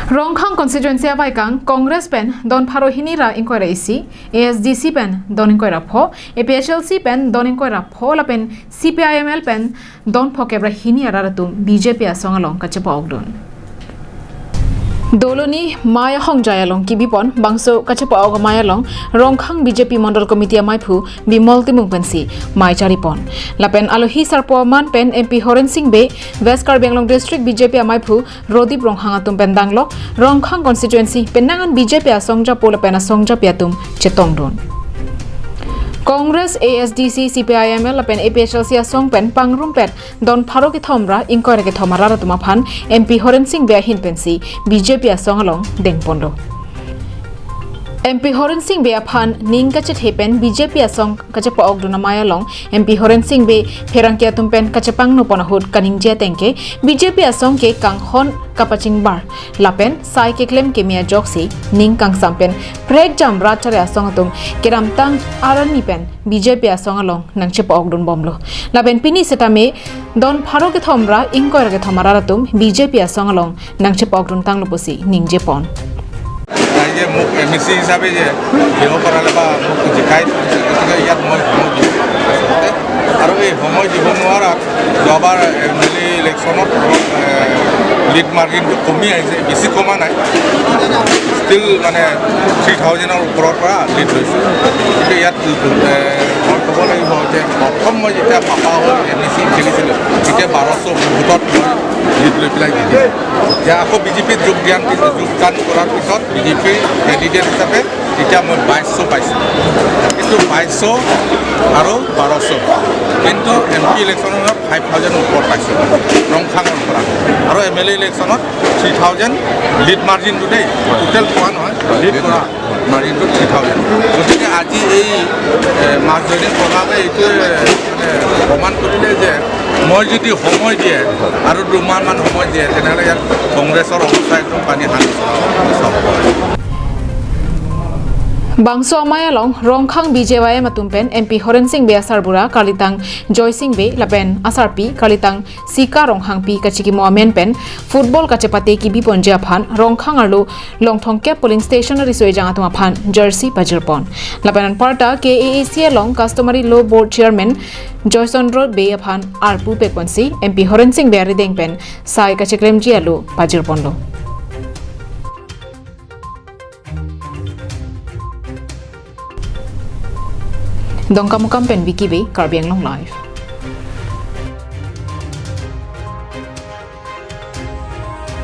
Rongkhang constituency abai kang Congress pen don pharo hinira inquiry isi ASDC pen don inquiry pho APHLC pen don inquiry pho la pen CPIML pen don phokebra hinira ratum BJP asong along kachepa-ok don Doloni Maya Hongjayalong Kibipon Bangso kachepa-ok Mayalong Rongkhang BJP Mondol Committee Maipu Bimol Timungpensi Mai Charipon Lapen Alohi Sarpoman Pen MP Horen Singh Be West Karbianglong District BJP Maipu Rodip Rongkhang atum Pendanglo Rongkhang constituency Penangan BJP Asongja Pola Pena Songja Piatum Chetongdon Congress ASDC CPIML lapen APHLC asong pen pangrum pet don pharo ki thomra inquiry ke thomara ratuma phan MP Horen Singh Be hin pensi BJP asong along dengpondo MP Horen Singh Be phan ning kachet hepen BJP asong kachepa-ok duna mayalong MP Horen Singh Be pherangkia tumpen kachepang no ponahut kaning je tengke BJP asong ke kanghon kapaching bar lapen sai ke claim ke mia joksi ning kang sampen prekjam ratchari asong atum keram tang arani pen BJP asong along nang chepa-ok dun bomlo lapen pini setame don pharo ke thomra inquiry ke thomara ratum BJP asong along nang chepa-ok dun tang loposi ning je pon ये मुख MC हिसाबे जे बेहो कराले बा मुख जिकाय गतिके ইয়াত মই আৰু এই সময় দিব নোৱাৰা যোৱাবাৰ এমএলএ ইলেকশ্যনত লিড মাৰ্জিনটো কমি আহিছে বেছি কমা নাই ষ্টিল মানে 3000ৰ ওপৰৰ পৰা লিড হৈছে কিন্তু ইয়াত মই ক'ব লাগিব যে প্ৰথম মই যেতিয়া পাপা হ'ল এমএসি খেলিছিলোঁ তেতিয়া 1200 ভোটত লিড লৈ পেলাই দিলে যে আকৌ বিজেপিত যোগদান কৰাৰ পিছত বিজেপিৰ কেণ্ডিডেট হিচাপে তেতিয়া মই 2200 পাইছোঁ কিন্তু 2200 আৰু 1200 কিন্তু এমপি ইলেকশ্যনত 5000 ওপৰত পাইছোঁ ৰংখাঙৰ পৰা আৰু এমএলএ ইলেকশ্যনত 3000 লিড মাৰ্জিনটো দেই টোটেল পোৱা নহয় লিড কৰা মাৰ্জিনটো 3000 গতিকে আজি এই মাজজনীৰ প্ৰভাৱে এইটোৱে মানে প্ৰমাণ কৰিলে যে মই যদি সময় দিয়ে আৰু দুমাহমান সময় দিয়ে তেনেহ'লে ইয়াত কংগ্ৰেছৰ অৱস্থা একদম পানী হানি Bangso Amayalong Rongkhang BJY matumpen MP Horen Singh Be asarbura Kalitang Joy Singh Be lapen asarpi Kalitang Sika Rongkhang pi kachiki moamen pen football kachepate ki bi ponja phan Rongkhang arlo Longthongke polling station risoi janga tuma phan jersey pajirpon lapen parta KAAC long customary law board chairman Joy Sondro Be phan arpu pekwansi MP Horen Singh Be rideng pen sai kachiklem ji alo pajirpon lo Dongkamukam pen Wiki Be Karbianglong Live